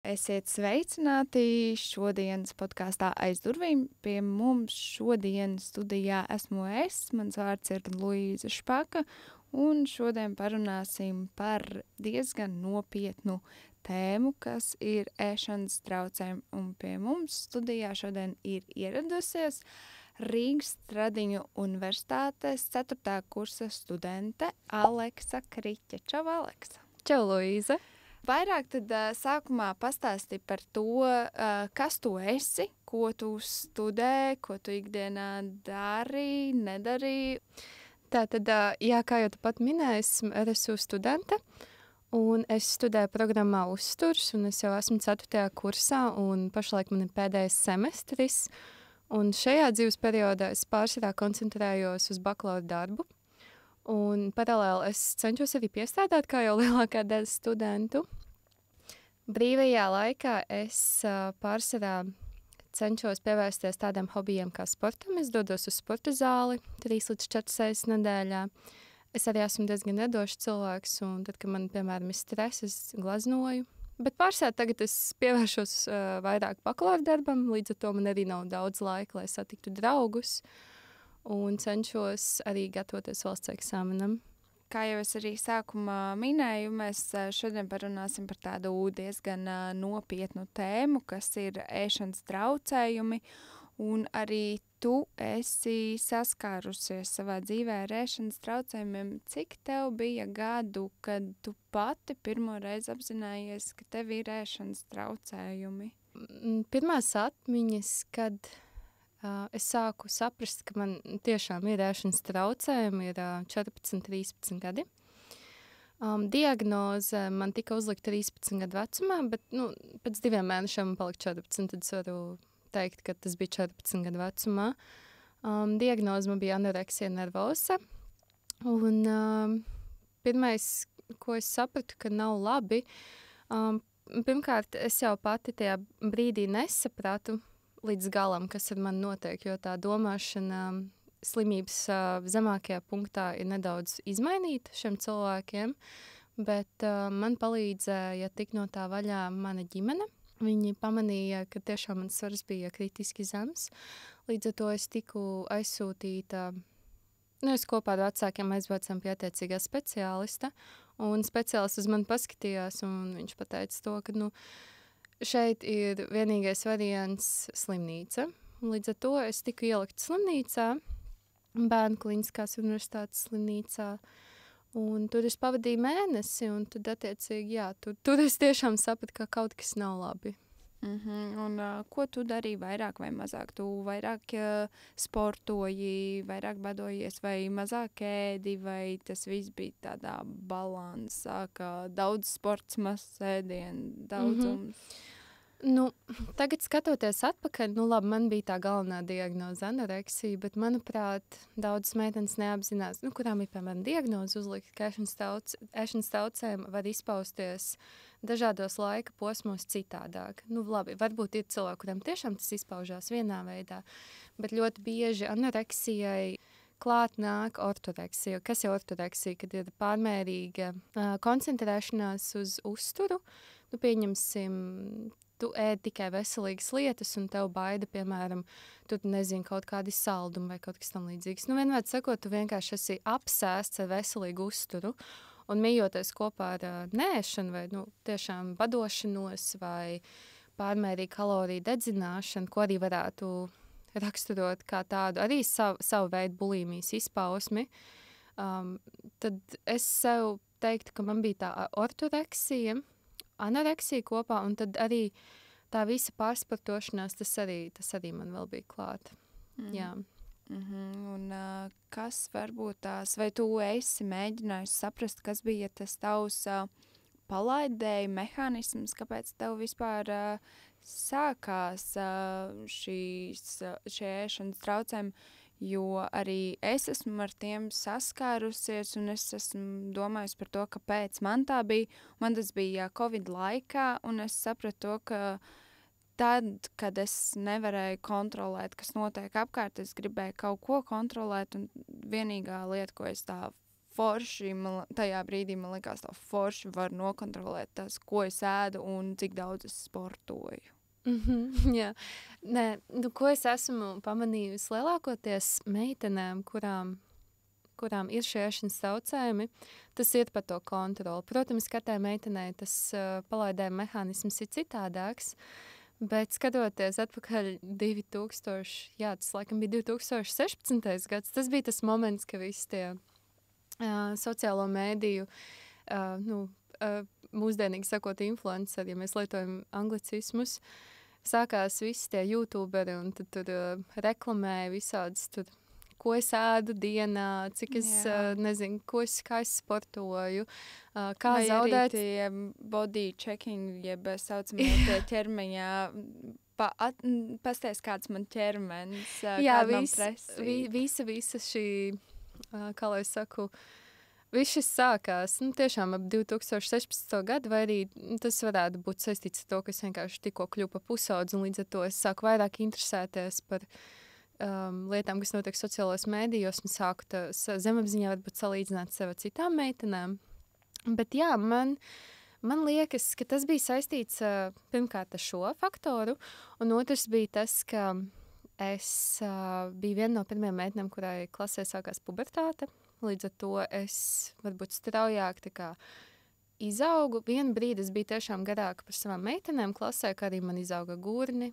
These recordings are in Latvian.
Esiet sveicināti šodienas podkāstā Aiz durvīm. Pie mums šodien studijā esmu es, mans vārds ir Luīza Špaka, un šodien parunāsim par diezgan nopietnu tēmu, kas ir ēšanas traucējumi. Un pie mums studijā šodien ir ieradusies Rīgas Stradiņu Universitātes 4. kursa studente Aleksa Kriķe. Čau, Aleksa! Čau, Luīza! Vairāk tad sākumā pastāsti par to, kas tu esi, ko tu studē, ko tu ikdienā dari, nedari. Tātad, kā jau tu pat minēji, esmu studente, un es studēju programmā Uzturs, un es jau esmu 4. kursā, un pašlaik man ir pēdējais semestris. Un šajā dzīves periodā es pārsvarā koncentrējos uz bakalaura darbu. Un paralēli es cenšos arī piestrādāt, kā jau lielākā daļa studentu. Brīvajā laikā es pārsvarā cenšos pievērsties tādiem hobijiem kā sportam. Es dodos uz sporta zāli 3 līdz 4 reizes nedēļā. Es arī esmu diezgan radošs cilvēks, un tad, kad man, piemēram, ir stress, es glaznoju. Bet pārsvarā tagad es pievēršos vairāk bakalaura darbam, līdz ar to man arī nav daudz laika, lai satiktu draugus. Un cenšos arī gatavoties valsts eksāmenam. Kā jau es arī sākumā minēju, mēs šodien parunāsim par tādu diezgan nopietnu tēmu, kas ir ēšanas traucējumi. Un arī tu esi saskārusies savā dzīvē ar ēšanas traucējumiem. Cik tev bija gadu, kad tu pati pirmo reizi apzinājies, ka tev ir ēšanas traucējumi? Pirmās atmiņas, kad es sāku saprast, ka man tiešām ir ēšanas traucējumi, ir 14, 13 gadi. Diagnoze man tika uzlikta 13 gadu vecumā, bet pēc 2 mēnešiem man palika 14, tad es varu teikt, ka tas bija 14 gadu vecumā. Diagnoze man bija anoreksija nervosa, un pirmais, ko es sapratu, ka nav labi, pirmkārt, es jau pati tajā brīdī nesapratu, līdz galam, kas ar mani notiek, jo tā domāšana slimības zemākajā punktā ir nedaudz izmainīta šiem cilvēkiem, bet man palīdzēja tikt no tā vaļā mana ģimene. Viņi pamanīja, ka tiešām mans svars bija kritiski zems, līdz ar to es tiku aizsūtīta, es kopā ar vecākiem aizbraucām pie attiecīgā speciālista, un speciālists uz mani paskatījās, un viņš pateica to, ka, šeit ir vienīgais variants slimnīca. Līdz ar to es tiku ielikt slimnīcā, Bērnu kliniskās universitātes slimnīcā, un tur es pavadīju mēnesi, un tad attiecīgi, tur es tiešām sapratu, ka kaut kas nav labi. Un ko tu darīji vairāk vai mazāk? Tu vairāk sportoji, vairāk badojies vai mazāk ēdi, vai tas viss bija tādā balansā, ka daudz sports, mazs ēdienu, daudzums? Tagad skatoties atpakaļ, labi, man bija tā galvenā diagnoze anoreksija, bet, manuprāt, daudzas meitenes neapzinās, kurām ir, piemēram, diagnoze uzlikt, ka ēšanas traucējumi var izpausties dažādos laika posmos citādāk. Labi, varbūt ir cilvēki, kuriem tiešām tas izpaužās vienā veidā, bet ļoti bieži anoreksijai klāt nāk ortoreksija. Kas ir ortoreksija? Kad ir pārmērīga koncentrēšanās uz uzturu, pieņemsim, tu ēd tikai veselīgas lietas, un tev baida, piemēram, tu nezini kaut kādi saldumi vai kaut kas tam līdzīgs. Vienmēr sakot, tu vienkārši esi apsēsts ar veselīgu uzturu, un mījoties kopā ar neēšanu vai tiešām badošanos vai pārmērīgu kaloriju dedzināšanu, ko arī varētu raksturot kā tādu arī savu veidu bulimijas izpausmi, tad es sev teiktu, ka man bija tā ortoreksija, anoreksija kopā, un tad arī tā visa pārsportošanās, tas arī man vēl bija klāt. Jā. Un kas varbūt tās, vai tu esi mēģinājis saprast, kas bija tas tavs palaidēja mehānisms, kāpēc tev vispār sākās šie ēšanas traucējumi, jo arī es esmu ar tiem saskārusies, un es esmu domājusi par to, kāpēc man tā bija. Man tas bija Covid laikā, un es sapratu to, ka tad, kad es nevarēju kontrolēt, kas notiek apkārt, es gribēju kaut ko kontrolēt, un vienīgā lieta, ko es tā forši, tajā brīdī man likās tā forši var nokontrolēt tas, ko es ēdu un cik daudz es sportoju. Jā. Nē, ko es esmu pamanījusi lielākoties meitenēm, kurām ir šie ēšanas traucējumi, tas ir par to kontroli. Protams, katrai meitenei tas palaidējuma mehānisms ir citādāks, bet skatoties atpakaļ 2000, tas laikam bija 2016. Gads, tas bija tas moments, ka visi tie sociālo mēdīju, mūsdienīgi sakot influenceri, ja mēs lietojam anglicismus, sākās visi tie youtuberi un tad tur reklamēja visādas tur, ko es ēdu dienā, cik es, nezinu, kā es sportoju, kā vai zaudēt. Vai arī tie body checking, jeb saucamie tie ķermeņā, pasties kāds man ķermenis, kāda man presija. Visa šī, kā lai saku, viss šis sākās, tiešām ap 2016. gadu, vai arī tas varētu būt saistīts ar to, ka es vienkārši tikko kļuvu par pusaudzi, un līdz ar to es sāku vairāk interesēties par lietām, kas notiek sociālajos mēdījos, un sāku zemapziņā varbūt salīdzināt sevi ar citām meitenēm. Bet jā, man liekas, ka tas bija saistīts pirmkārt ar šo faktoru, un otrs bija tas, ka es biju viena no pirmajām meitenēm, kurai klasē sākās pubertāte. Līdz ar to es varbūt straujāk tā kā izaugu. Vienu brīdi es biju tiešām garāka par savām meitenēm klasē, kā arī man izauga gurni,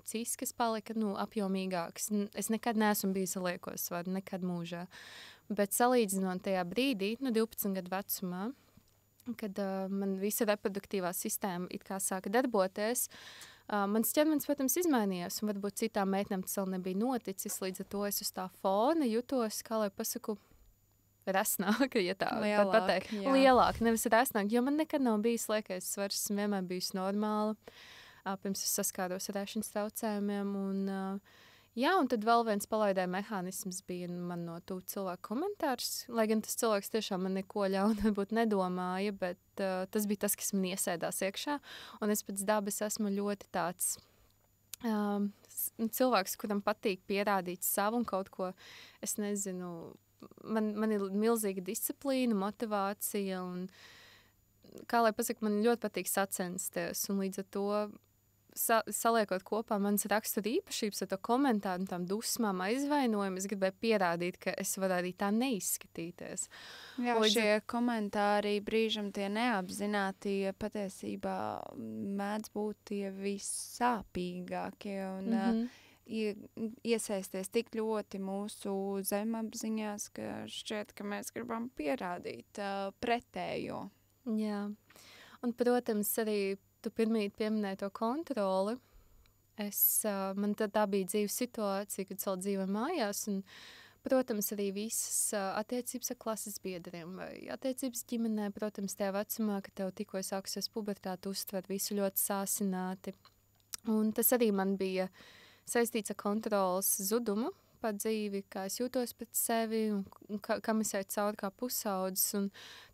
ciskas palika apjomīgākas. Es nekad neesmu bijis liekos svaru, nekad mūžā. Bet salīdzinot tajā brīdī, 12 gadu vecumā, kad man visa reproduktīvā sistēma it kā sāka darboties, mans ķermenis, protams, izmainījās, un varbūt citām meitenēm tas vēl nebija noticis, līdz ar to es uz tā fona jutos, kā lai pasaku, resnāka, ja tā pateikt. Lielāka, nevis resnāka, jo man nekad nav bijis liekais svars, esmu vienmēr bijis normāla, pirms es saskāros ar ēšanas traucējumiem, un tad vēl viens palaidēja mehānisms bija man no tuvu cilvēku komentārs, lai gan tas cilvēks tiešām man neko ļaunu varbūt nedomāja, bet tas bija tas, kas man iesēdās iekšā, un es pēc dabas esmu ļoti tāds cilvēks, kuram patīk pierādīt savu un kaut ko, es nezinu, man ir milzīga disciplīna, motivācija, un kā lai pasaka, man ļoti patīk sacensties, un līdz ar to saliekot kopā manas rakstura īpašības ar to komentāru un tām dusmām aizvainojumu, es gribēju pierādīt, ka es varu arī tā neizskatīties. Jā, šie komentāri brīžam tie neapzinātie patiesībā mēdz būt tie vissāpīgākie un iesaisties tik ļoti mūsu zemapziņās, ka šķiet, ka mēs gribam pierādīt pretējo. Jā, un, protams, arī tu pirmīt pieminēji to kontroli. Man tā bija dzīves situācija, kad vēl dzīvoju mājās, un, protams, arī visas attiecības ar klases biedriem vai attiecības ģimenē, protams, tajā vecumā, ka tev tikko sākusies pubertāte, uztver visu ļoti sāsināti. Un tas arī man bija saistīts ar kontrolas zudumu par dzīvi, kā es jūtos pēc sevi un kam es eju cauri kā pusaudzis. Un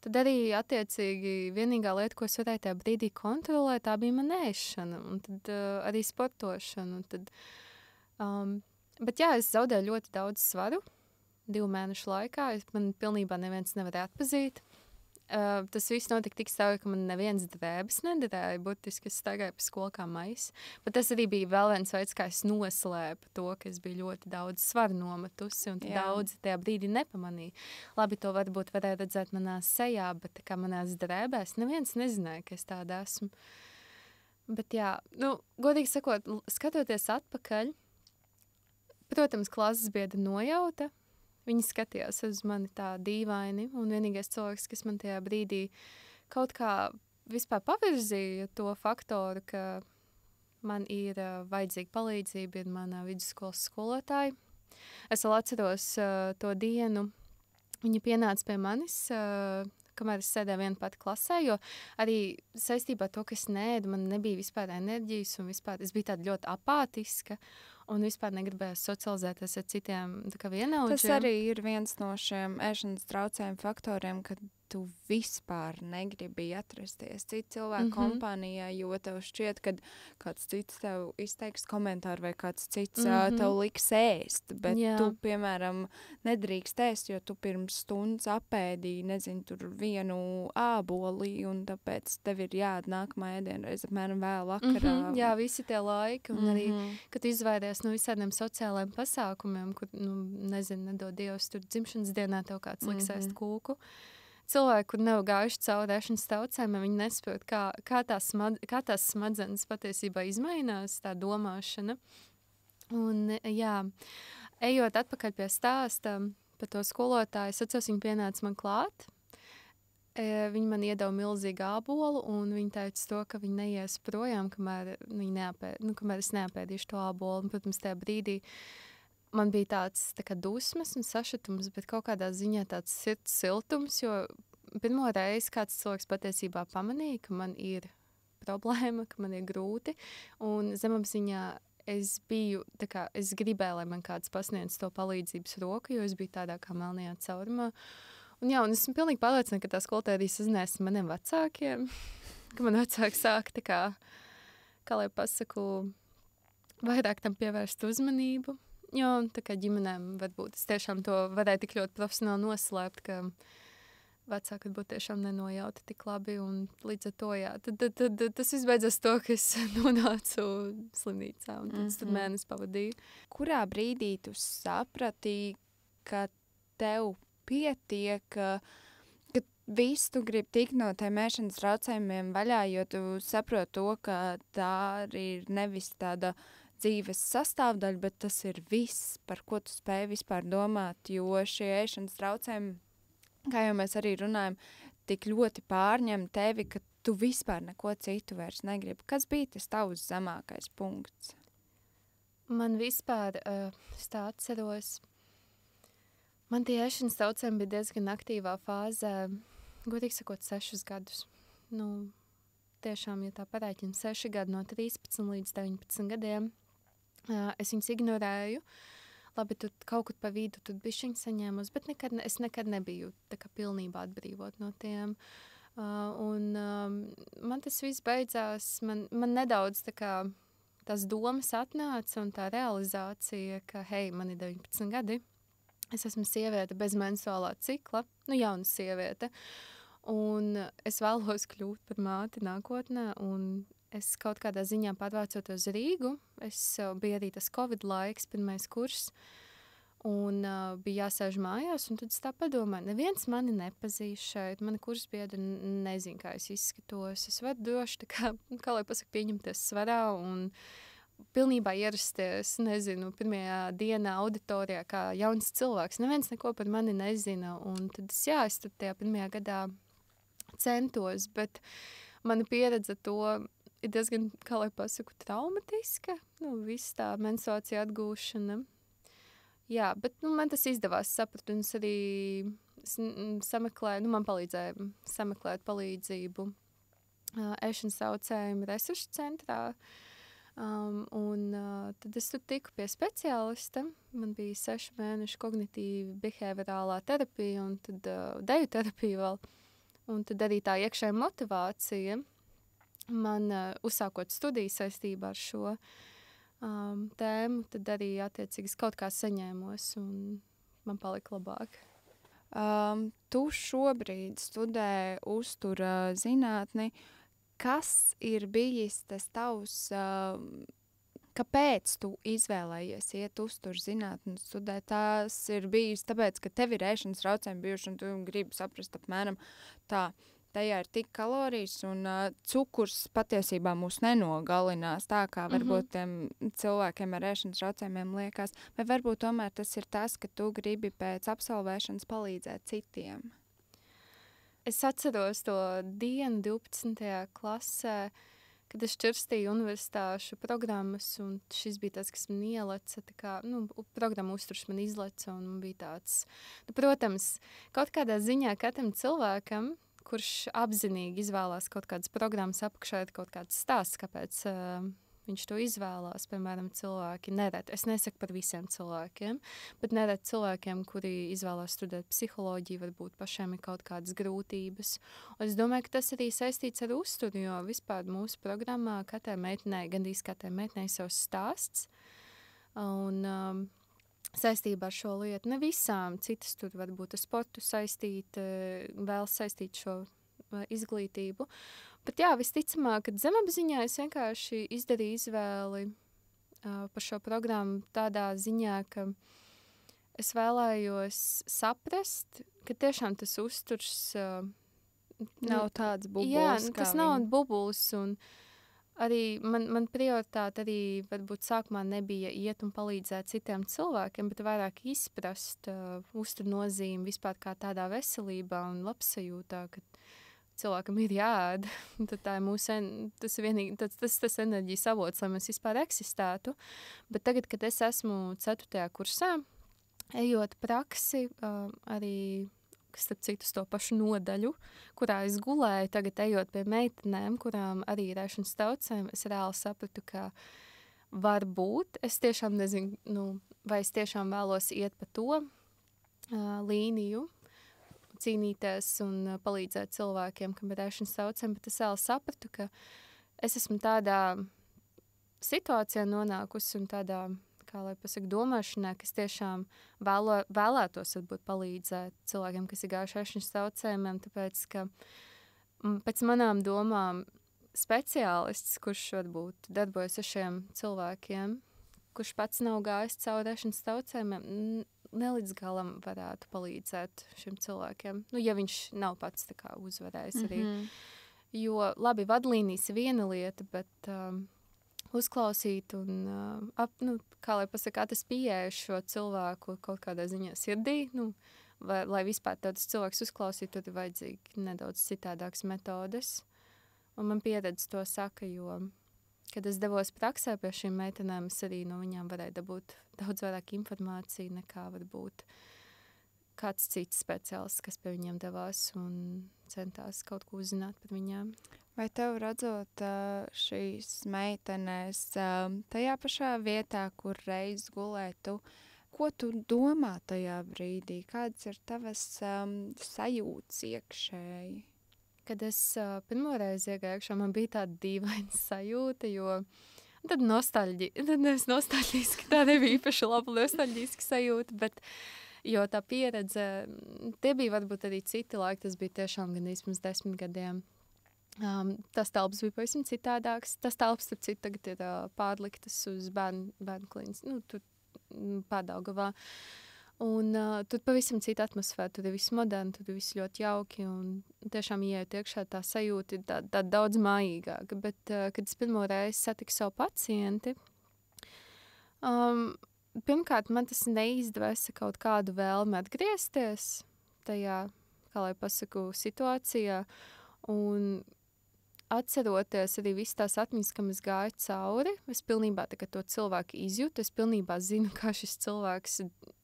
tad arī attiecīgi vienīgā lieta, ko es varēju tajā brīdī kontrolēt, tā bija man ēšana un tad arī sportošana. Un tad, bet jā, es zaudēju ļoti daudz svaru 2 mēnešu laikā. Man pilnībā neviens nevarēja atpazīt. Tas viss notika tik strauji, ka man neviens drēbes nedarēja, būtiski es staigāju pa skolu kā mais. Bet tas arī bija vēl viens veids, kā es noslēpu to, ka es biju ļoti daudz svaru nometusi, un daudzi tajā brīdī nepamanīja. Labi, to varbūt varēja redzēt manā sejā, bet kā manās drēbēs neviens nezināja, ka es tāda esmu. Bet jā, godīgi sakot, skatoties atpakaļ, protams, klases biedri nojauta. Viņi skatījās uz mani tā dīvaini, un vienīgais cilvēks, kas man tajā brīdī kaut kā vispār pavirzīja to faktoru, ka man ir vajadzīga palīdzība, ir mana vidusskolas skolotāja. Es vēl atceros to dienu, viņa pienāca pie manis, kamēr es sēdēju viena pati klasē, jo arī saistībā ar to, ka es neēdu, man nebija vispār enerģijas, un vispār es biju tāda ļoti apātiska, un vispār negribēju socializēties ar citiem vienaudžiem. Tas arī ir viens no šiem ēšanas traucējumu faktoriem, kad tu vispār negribi atrasties citu cilvēku kompānijā, jo tev šķiet, ka kāds cits tev izteiks komentāru vai kāds cits tev liks ēst, bet tu, piemēram, nedrīkst ēst, jo tu pirms stundas apēdīji, nezinu, tur vienu āboli, un tāpēc tev ir jāēd nākamā ēdienreiz apmēram vēl vakarā. Jā, visi tie laiki, un arī, kad izvairies no visādiem sociālajiem pasākumiem, kur, nezinu, nedod Dievs, tur dzimšanas dienā tev kāds liks ēst kūku. Cilvēki, kur nav gājuši cauri ēšanas traucējumiem, viņi nesaprot, kā tās smadzenes patiesībā izmainās, tā domāšana. Un, jā, ejot atpakaļ pie stāsta par to skolotāju, es atceros, viņa pienāca man klāt. Viņa man iedeva milzīgu ābolu, un viņa teica to, ka viņa neies projām, kamēr es neapēdīšu to ābolu. Un, protams, tajā brīdī man bija tāds tā kā dusmas un sašutums, bet kaut kādā ziņā tāds sirds siltums, jo pirmo reizi kāds cilvēks patiesībā pamanīja, ka man ir problēma, ka man ir grūti, un zemapziņā es gribēju, lai man kāds pasniedz to palīdzības roku, jo es biju tādā kā melnajā caurumā. Un esmu pilnīgi pārliecināta, ka tā skolotāja arī sazinās ar maniem vecākiem, ka man vecāki sāka tā kā lai pasaku, vairāk tam pievērst uzmanību. Jo, tā kā ģimenēm varbūt es tiešām to varēju tik ļoti profesionāli noslēpt, ka vecāki varbūt tiešām nenojauta tik labi, un līdz ar to, jā, tad tas viss beidzas to, ka es nonācu slimnīcā, un tad mēnesi pavadīju. Kurā brīdī tu saprati, ka tev pietiek, ka visu tu gribi tikt no tiem ēšanas traucējumiem vaļā, jo tu saproti to, ka tā arī ir nevis tāda dzīves sastāvdaļa, bet tas ir viss, par ko tu spēj vispār domāt, jo šie ēšanas traucējumi, kā jau mēs arī runājam, tik ļoti pārņem tevi, ka tu vispār neko citu vairs negribi. Kas bija tas tavs zemākais punkts? Man vispār, es tā atceros, man tie ēšanas traucējumi bija diezgan aktīvā fāzē, godīgi sakot, 6 gadus. Tiešām, ja tā parēķina 6 gadi no 13 līdz 19 gadiem, es viņus ignorēju. Labi, tur kaut kur pa vidu tur bišķiņ saņēmos, bet es nekad nebiju tā kā pilnībā atbrīvot no tiem. Man tas viss beidzās, man nedaudz tā kā tās domas atnāca un tā realizācija, ka, hei, man ir 19 gadi, es esmu sieviete bez menstruālā cikla, jauna sieviete, un es vēlos kļūt par māti nākotnē, un es kaut kādā ziņā pārvācot uz Rīgu, bija arī tas Covid laiks, 1. kurs, un bija jāsēž mājās, un tad es tā padomāju, neviens mani nepazīst šeit, mani kursbiedri nezin, kā es izskatos, es varu droši, kā lai pasaka, pieņemties svarā, un pilnībā ierasties, nezinu, pirmajā dienā auditorijā kā jauns cilvēks, neviens neko par mani nezina, un tad es tur tajā pirmajā gadā centos, bet mana pieredze to ir diezgan, kā lai pasaku, traumatiska, viss tā menstruācija atgūšana. Jā, bet man tas izdevās saprast, un es arī sameklēju, man palīdzēja sameklēt palīdzību ēšanas traucējumu resursu centrā, tad es tur tiku pie speciālista, man bija 6 mēnešu kognitīva behaviorālā terapija, un tad deju terapija vēl, un tad arī tā iekšējā motivācija, man uzsākot studijas saistībā ar šo tēmu, tad arī attiecīgi kaut kā saņēmos un man palika labāk. Tu šobrīd studē uztura zinātni. Kas ir bijis tas tavs, kāpēc tu izvēlējies iet uztur zinātni studēt? Tas ir bijis tāpēc, ka tev ir ēšanas traucējumi bijuši un tu gribi saprast apmēram tā. Tajā ir tik kalorijas, un cukurs patiesībā mūs nenogalinās tā, kā varbūt tiem cilvēkiem ar ēšanas traucējumiem liekas. Vai varbūt tomēr tas ir tas, ka tu gribi pēc absolvēšanas palīdzēt citiem? Es atceros to dienu 12. klasē, kad es šķirstīju universitāšu programmas, un šis bija tas, kas man ieleca, tā kā, programma uzturs man izleca, un man bija tāds, protams, kaut kādā ziņā katram cilvēkam, kurš apzinīgi izvēlās kaut kādas programmas apakšā, kaut kāds stāsts, kāpēc viņš to izvēlās. Piemēram, cilvēki nereti, es nesaku par visiem cilvēkiem, bet nereti cilvēkiem, kuri izvēlās studēt psiholoģiju, varbūt pašiem ir kaut kādas grūtības. Un es domāju, ka tas arī saistīts ar uzturu, jo vispār mūsu programmā katrai meitenei, gandrīz katrai meitenei savs stāsts. Un saistībā ar šo lietu, ne visām, citas tur varbūt ar sportu saistīt, vēlas saistīt šo izglītību. Bet jā, visticamāk, ka zemapziņā es vienkārši izdarīju izvēli par šo programmu tādā ziņā, ka es vēlējos saprast, ka tiešām tas uzturs nav tāds bubulis. Jā, tas nav bubulis, un arī man prioritāte arī varbūt sākumā nebija iet un palīdzēt citiem cilvēkiem, bet vairāk izprast uzturu nozīmi vispār kā tādā veselībā un labsajūtā, ka cilvēkam ir jāēd. Tad tā ir mūsu, tas ir vienīgi, tas enerģijas avots, lai mēs vispār eksistētu. Bet tagad, kad es esmu 4. kursā, ejot praksi, arī starp citu to pašu nodaļu, kurā es gulēju, tagad ejot pie meitenēm, kurām arī ir ēšanas traucējumi, es reāli sapratu, ka varbūt, es tiešām nezinu, vai es tiešām vēlos iet pa to līniju, cīnīties un palīdzēt cilvēkiem, kam ir ēšanas traucējumi, bet es reāli sapratu, ka es esmu tādā situācijā nonākusi un tādā, kā lai pasaka, domāšanā, kas tiešām vēlētos varbūt palīdzēt cilvēkiem, kas ir gājuši ēšanas traucējumiem, tāpēc, ka pēc manām domām speciālists, kurš varbūt darbojas ar šiem cilvēkiem, kurš pats nav gājis cauri ēšanas traucējumiem, ne līdz galam varētu palīdzēt šiem cilvēkiem. Nu, ja viņš nav pats tā kā uzvarējis arī. Jo, labi, vadlīnijas ir viena lieta, bet uzklausīt un, kā lai pasaka, tas pieeja šo cilvēku kaut kādā ziņā sirdī, lai vispār tādus cilvēkus uzklausīt, tad ir vajadzīgi nedaudz citādākas metodes. Un man pieredze to saka, jo, kad es devos praksē pie šīm meitenēm, es arī no viņām varēju dabūt daudz vairāk informāciju nekā varbūt kāds cits speciālists, kas pie viņiem devās un centās kaut ko uzzināt par viņām. Vai tev redzot šīs meitenes tajā pašā vietā, kur reiz gulēji tu, ko tu domā tajā brīdī? Kādas ir tavas sajūtas iekšēji? Kad es pirmoreiz iegāju iekšā, man bija tāda dīvaina sajūta, jo tad nevis nostalģiski, tā nebija īpaši laba nostalģiska sajūta, bet jo tā pieredze, tie bija varbūt arī citi laiki, tas bija tiešām gan pirms 10 gadiem. Tas telpas bija pavisam citādāks. Tas telpas, starp citu, tagad ir pārliktas uz bērnu klīnas, tur Pārdaugavā. Un tur pavisam cita atmosfēra, tur ir viss moderni, tur ir viss ļoti jauki, un tiešām ieejot iekšā tā sajūta ir tā daudz mājīgāka. Bet, kad es pirmo reizi satiku savu pacienti, pirmkārt, man tas neizdvesa kaut kādu vēlmi atgriezties tajā, kā lai pasaku, situācijā, un atceroties arī visas tās atmiņas, kam es gāju cauri, es pilnībā to cilvēku izjūtu, es pilnībā zinu, kā šis cilvēks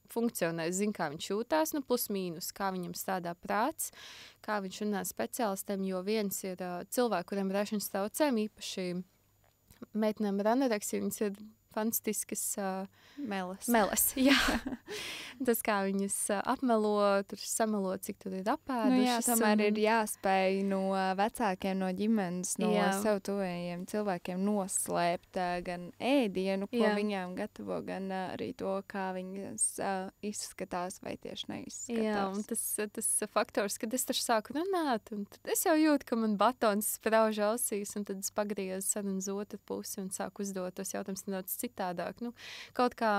funkcionē, zinu, kā viņš jūtās, plus mīnus, kā viņam strādā prāts, kā viņš runā speciālistiem, jo viens ir cilvēki, kuriem ir ēšanas traucējumi, īpaši meitenēm ar anoreksiju, viņas ir fantastiskas meles. Jā. Tas, kā viņas apmelo, tur samelo, cik tur ir apēdušas. Jā, tomēr ir jāspēj no vecākiem, no ģimenes, no sev tuvējiem cilvēkiem noslēpt gan ēdienu, ko viņām gatavo, gan arī to, kā viņas izskatās vai tieši neizskatās. Jā, un tas faktors, kad es taču sāku runāt, un tad es jau jūtu, ka man batons sprauž ausīs, un tad es pagriezu sarunu uz otru pusi un sāku uzdot tos jautājumus nedaudz citādāk. Kaut kā,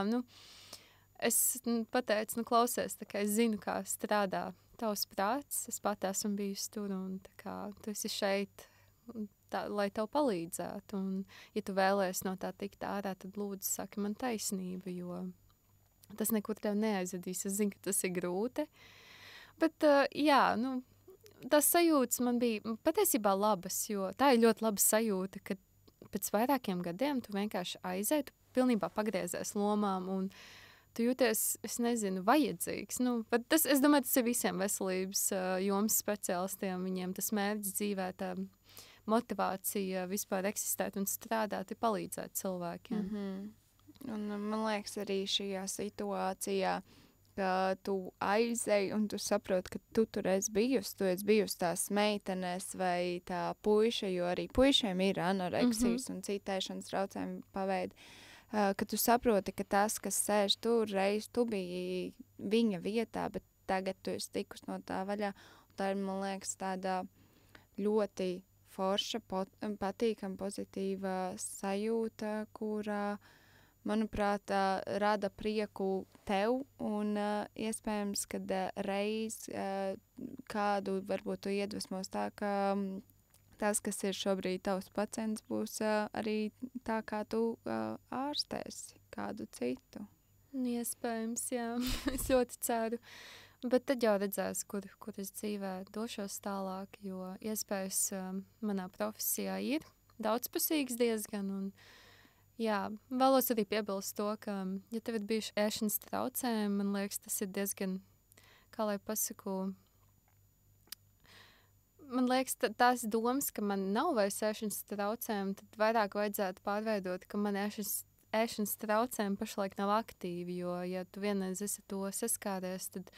es pateicu, klausies, tā kā es zinu, kā strādā tavs prāts, es pat esmu bijusi tur, un tā kā tu esi šeit, lai tev palīdzētu, un ja tu vēlies no tā tikt ārā, tad lūdzu saki man taisnību, jo tas nekur tev neaizvedīs, es zinu, ka tas ir grūti, bet jā, tās sajūtas man bija patiesībā labas, jo tā ir ļoti laba sajūta, ka pēc vairākiem gadiem tu vienkārši aizēji, tu pilnībā pagriezies lomām un tu jūties, es nezinu, vajadzīgs. Es domāju, tas ir visiem veselības jomas speciālistiem, viņiem tas mērķis dzīvē, tā motivācija vispār eksistēt un strādāt, ir palīdzēt cilvēkiem. Un man liekas arī šajā situācijā, ka tu aizej un tu saproti, ka tu tur esi bijusi tās meitenes vai tā puiša, jo arī puišiem ir anoreksijas un citēšanas traucējumi paveidi. Ka tu saproti, ka tas, kas sēž tur, reiz tu biji viņa vietā, bet tagad tu esi tikus no tā vaļā. Tā ir, man liekas, tāda ļoti forša, patīkama, pozitīva sajūta, kurā, manuprāt, rada prieku tev un iespējams, kad reiz kādu varbūt tu iedvesmos tā, ka tas, kas ir šobrīd tavs pacients, būs arī tā, kā tu ārstēsi kādu citu. Iespējams, jā. Es ļoti ceru. Bet tad jau redzēs, kur es dzīvē došos tālāk, jo iespējas manā profesijā ir daudzpusīgs diezgan. Un, jā, vēlos arī piebilst to, ka, ja tev ir bijuši ēšanas traucējumi, man liekas, tas ir diezgan, kā lai pasaku, man liekas, tās domas, ka man nav vairs ēšanas traucējumi, tad vairāk vajadzētu pārveidot, ka man ēšanas traucējumi pašlaik nav aktīvi, jo, ja tu vienreiz esi to saskāries, tad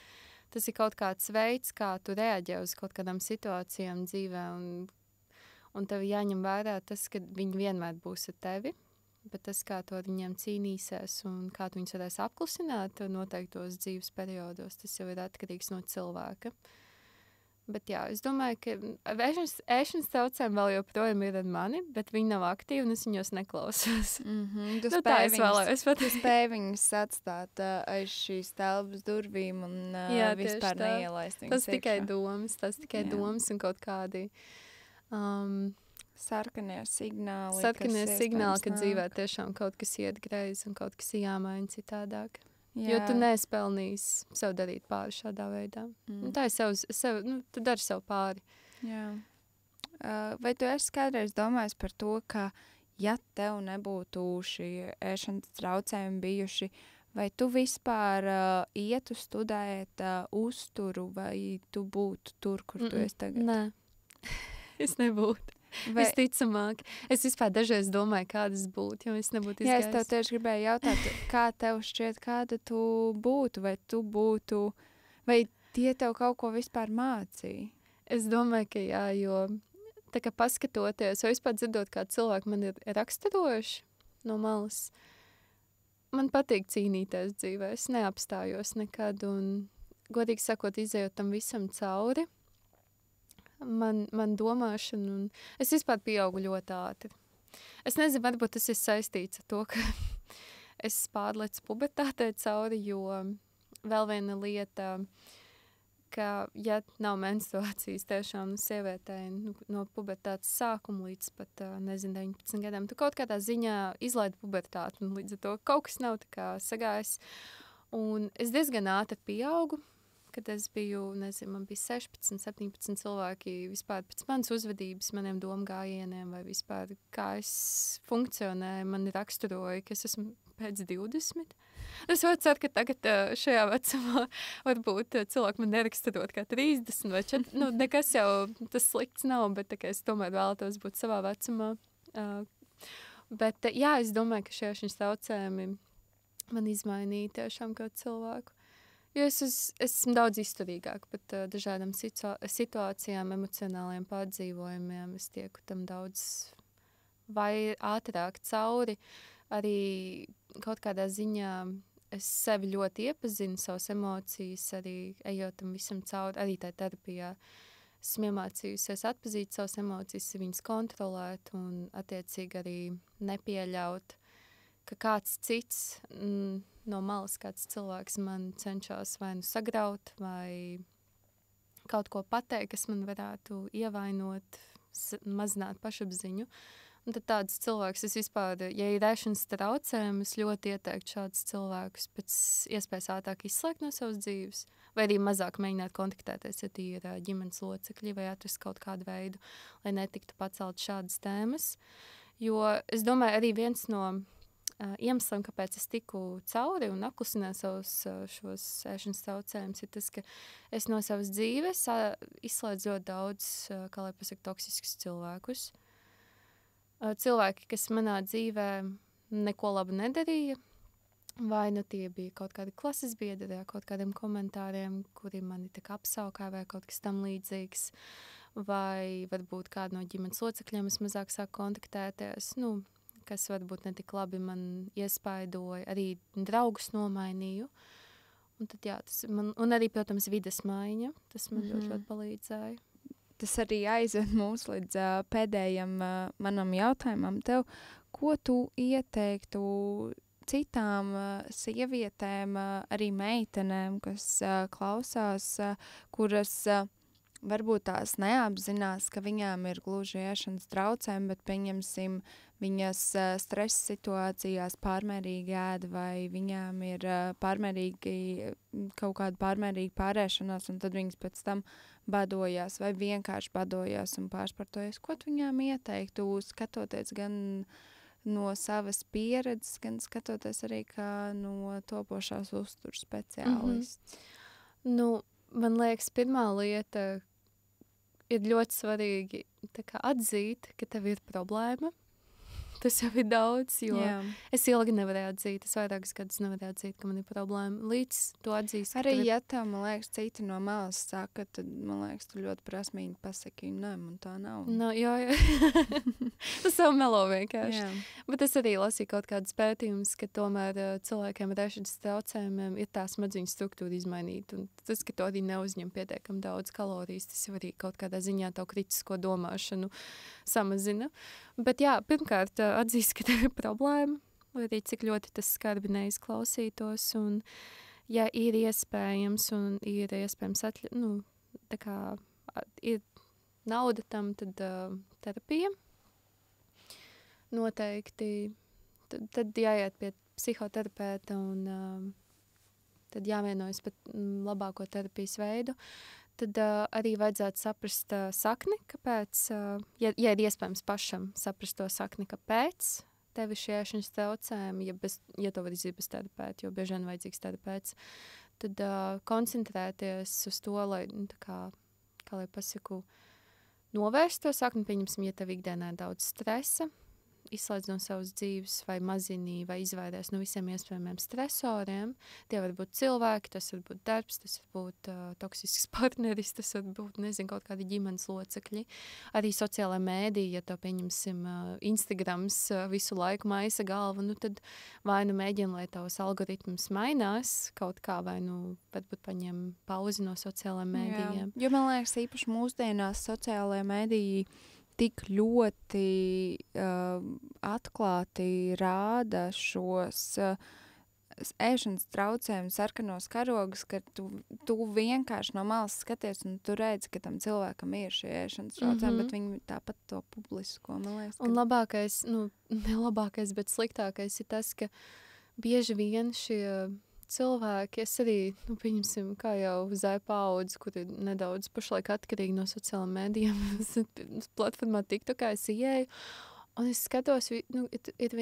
tas ir kaut kāds veids, kā tu reaģē uz kaut kādām situācijām dzīvē, un tev jāņem vērā tas, ka viņi vienmēr būs ar tevi, bet tas, kā tu ar viņiem cīnīsies un kā tu viņus varēs apklusināt noteiktos dzīves periodos, tas jau ir atkarīgs no cilvēka. Bet jā, es domāju, ka ēšanas traucējumi vēl joprojām ir ar mani, bet viņi nav aktīvi un es viņos neklausos. Tu spēj viņus atstāt aiz šīs telpas durvīm un vispār neielaist viņus. Tas tikai domas un kaut kādi sarkanie signāli. Ka dzīvē tiešām kaut kas iet greizi un kaut kas jāmaina citādāk. Jā. Jo tu neesi pelnījis sev darīt pāri šādā veidā. Tā ir tu dari sev pāri. Jā. Vai tu esi kādreiz domājis par to, ka ja tev nebūtu šie ēšanas traucējumi bijuši, vai tu vispār ietu studēt uzturu, vai tu būtu tur, kur tu esi tagad? Nē, es nebūtu. Visticamāk. Es vispār dažreiz domāju, kādas būtu, ja es nebūtu izgājis. Jā, es tev tieši gribēju jautāt, kā tev šķiet, kāda tu būtu, vai tie tev kaut ko vispār mācīja? Es domāju, ka jā, jo tā kā paskatoties, vai vispār dzirdot, kā cilvēki man ir raksturojuši no malas, man patīk cīnīties dzīvē, es neapstājos nekad, un godīgi sakot, izējot tam visam cauri, man domāšana, un es vispār pieaugu ļoti ātri. Es nezinu, varbūt tas ir saistīts ar to, ka es pārlecu pubertātei cauri, jo vēl viena lieta, ka, ja nav menstruācijas tiešām sievietei no pubertātes sākuma līdz pat, 19 gadiem, tu kaut kādā ziņā izlaidi pubertāti, un līdz ar to kaut kas nav tā kā sagājis. Un es diezgan ātri pieaugu, kad es biju, man bija 16, 17 cilvēki vispār pēc manas uzvedības, maniem domgājieniem vai vispār kā es funkcionēju, man raksturoja, ka es esmu pēc 20. Es varu ceru, ka tagad šajā vecumā varbūt cilvēki man neraksturot kā 30 vai 40, nekas jau tas slikts nav, bet tā kā es tomēr vēlētos būt savā vecumā. Bet jā, es domāju, ka šie traucējumi man izmainīja tiešām kā cilvēku. Jo es esmu daudz izturīgāk pat dažādām situācijām, emocionāliem pārdzīvojumiem. Es tieku tam daudz vai ātrāk cauri. Arī kaut kādā ziņā es sevi ļoti iepazinu, savas emocijas, arī ejot tam visam cauri, arī tā terapijā. Esmu iemācījusies atpazīt savas emocijas, viņas kontrolēt un attiecīgi arī nepieļaut, ka kāds cits no malas, kāds cilvēks man cenšas vai nu sagraut, vai kaut ko pateikt, kas man varētu ievainot, mazināt pašapziņu. Un tad tāds cilvēks, es vispār, ja ir ēšanas traucējumi, es ļoti ieteiktu šādus cilvēkus pēc iespējas ātrāk izslēgt no savas dzīves, vai arī mazāk mēģināt kontaktēties, ja tie ir ģimenes locekļi, vai atrast kaut kādu veidu, lai netiktu pacelt šādas tēmas. Jo es domāju, arī viens no iemesliem, kāpēc es tiku cauri un apklusināju savus šos ēšanas traucējumus, ir tas, ka es no savas dzīves izslēdzu ļoti daudz, kā lai pasaka, toksiskus cilvēkus. Cilvēki, kas manā dzīvē neko labu nedarīja, vai nu tie bija kaut kādi klases biedri ar kaut kādiem komentāriem, kuri mani tā kā apsaukā vai kaut kas tam līdzīgs, vai varbūt kādu no ģimenes locekļiem es mazāk sāku kontaktēties, kas varbūt ne tik labi man iespaidoja, arī draugus nomainīju. Un tad, jā, un arī, protams, vides maiņa, tas man ļoti palīdzēja. Tas arī aizved mūs līdz pēdējam manam jautājumam tev. Ko tu ieteiktu citām sievietēm, arī meitenēm, kas klausās, kuras varbūt tās neapzinās, ka viņām ir gluži ēšanas traucējumi, bet pieņemsim viņas stresa situācijās pārmērīgi ēd vai viņām ir kaut kāda pārmērīga pārēšanās, un tad viņas pēc tam badojās vai vienkārši badojās un pārsportojas. Ko tu viņām ieteiktu, skatoties gan no savas pieredzes, gan skatoties arī kā no topošās uzturs speciālists? Man liekas, pirmā lieta ir ļoti svarīgi atzīt, ka tev ir problēma. Tas jau ir daudz, jo es ilgi nevarēju atzīt, es vairākus gadus nevarēju atzīt, ka man ir problēma. Līdz to atzīst. Arī, ja tev, man liekas, citi no malas saka, tad, man liekas, tu ļoti prasmīgi pasaki, nē, man tā nav. Jā. Tas savu melo vienkārši. Jā. Bet es arī lasīju kaut kādus pētījumus, ka tomēr cilvēkiem ar ēšanas traucējumiem ir tā smadzeņu struktūra izmainīta. Un tas, ka tu arī neuzņem pietiekam daudz kalorijas, tas jau arī kaut kādā ziņā tavu kritisko domāšanu samazina. Bet jā, pirmkārt, atzīst, ka tev ir problēma, lai arī cik ļoti tas skarbi neizklausītos, un ja ir iespējams, ir nauda tam, tad terapija noteikti, tad jāiet pie psihoterapeita un tad jāvienojas par labāko terapijas veidu. Tad arī vajadzētu saprast sakni, kāpēc, ja ir iespējams pašam saprast to sakni, kāpēc tev ir šie ēšanas traucējumi, ja to var izdarīt bez terapeita, jo bieži vien vajadzīgs terapeits, tad koncentrēties uz to, lai, kā lai pasaku, novērst to sakni, pieņemsim, ja tev ikdienā ir daudz stresa, izslēdz no savas dzīves vai mazini vai izvairās no visiem iespējamiem stresoriem. Tie var būt cilvēki, tas var būt darbs, tas var būt toksisks partneris, tas var būt, kaut kādi ģimenes locekļi. Arī sociālā mēdī, ja to pieņemsim Instagrams visu laiku maisa galvu, tad vai mēģina, lai tavs algoritms mainās kaut kā, vai varbūt paņem pauzi no sociālajiem mēdījiem. Jo man liekas, īpaši mūsdienās sociālajie mēdīji tik ļoti atklāti rāda šos ēšanas traucējumus, sarkanos karogus, ka tu vienkārši no malas skaties un tu redzi, ka tam cilvēkam ir šie ēšanas traucējumi, bet viņi tāpat to publisko, man liekas. Un labākais, ne labākais, bet sliktākais ir tas, ka bieži vien šie cilvēki, es arī, pieņemsim, kā jau zēja paudzi, kur ir nedaudz pašlaik atkarīgi no sociālajiem mēdījiem, platformā TikTokā es ieeju, un es skatos, ir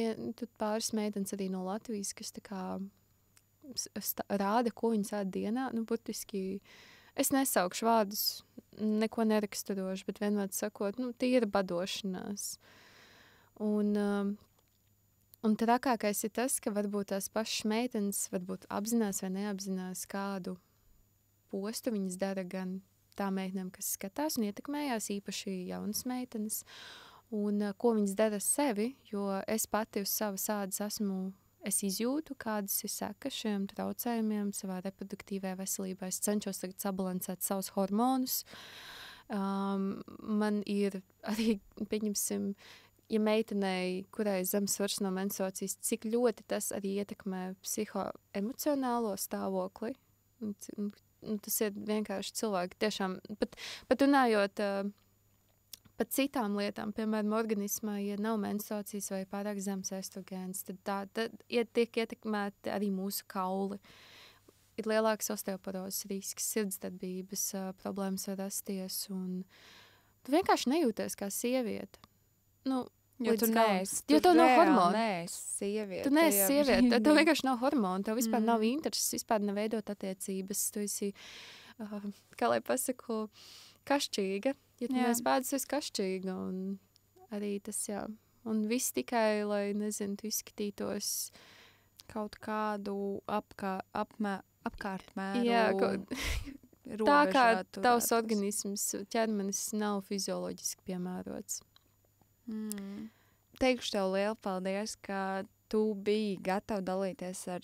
pāris meitenes arī no Latvijas, kas tā kā rāda, ko viņas ēd dienā, burtiski, es nesaukšu vārdus, neko neraksturošu, bet vienmēr sakot, tīra badošanās. Un trakākais ir tas, ka varbūt tās pašas meitenes varbūt apzinās vai neapzinās kādu postu viņas dara gan tām meitenēm, kas skatās un ietekmējās, īpaši jaunas meitenes, un ko viņas dara sevi, jo es pati uz savas ādas es izjūtu, kādas ir sekas šiem traucējumiem savā reproduktīvajā veselībā. Es cenšos tagad sabalansēt savus hormonus. Man ir arī, pieņemsim, ja meitenei, kurai zemes svars no menstruācijas, cik ļoti tas arī ietekmē psihoemocionālo stāvokli. Tas ir vienkārši cilvēki tiešām, pat runājot pat citām lietām, piemēram, organismā, ja nav menstruācijas vai pārāk zemes estrogēns, tad tiek ietekmēti arī mūsu kauli. Ir lielāks osteoporozes risks, sirdsdarbības problēmas var rasties, un tu vienkārši nejūties kā sieviete. Jo tu neesi, Jo tev nav hormonu. Neesi sieviete. Tu neesi sieviete, tev vienkārši nav hormonu, tev vispār nav intereses, vispār neveidot attiecības. Tu esi, kā lai pasaku, kašķīga. Ja tu neesi pēdas, esi kašķīga. Un arī tas, jā. Un viss tikai, lai, nezinu, tu izskatītos kaut kādu apkārtmēru. Jā, tā kā tavs organisms, ķermenis nav fizioloģiski piemērots. Teikšu tev lielu paldies, ka tu biji gatava dalīties ar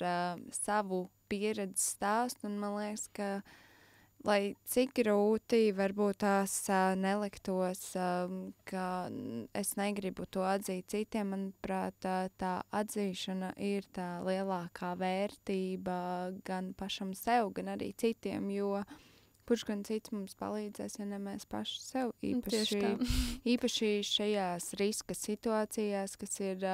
savu pieredzes stāstu, un man liekas, ka, lai cik grūti varbūt tās neliktos, ka es negribu to atzīt citiem, manuprāt, tā atzīšana ir tā lielākā vērtība gan pašam sev, gan arī citiem, jo kurš gan cits mums palīdzēs, ja ne mēs paši sev īpaši šajās riska situācijās, kas ir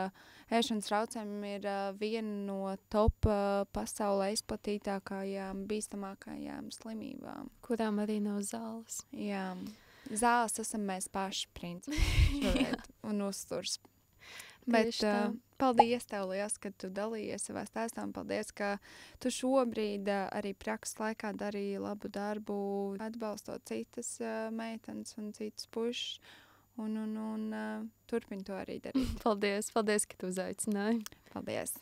ēšanas traucējumi, ir viena no top pasaulē izplatītākajām, bīstamākajām slimībām. Kurām arī nav zāles. Jā, zāles esam mēs paši, principā, un uzturs. Bet paldies tev liels, ka tu dalījies savā stāstā, un paldies, ka tu šobrīd arī prakses laikā darīji labu darbu, atbalstot citas meitenes un citus pušus, un turpini to arī darīt. Paldies, ka tu uzaicināji. Paldies.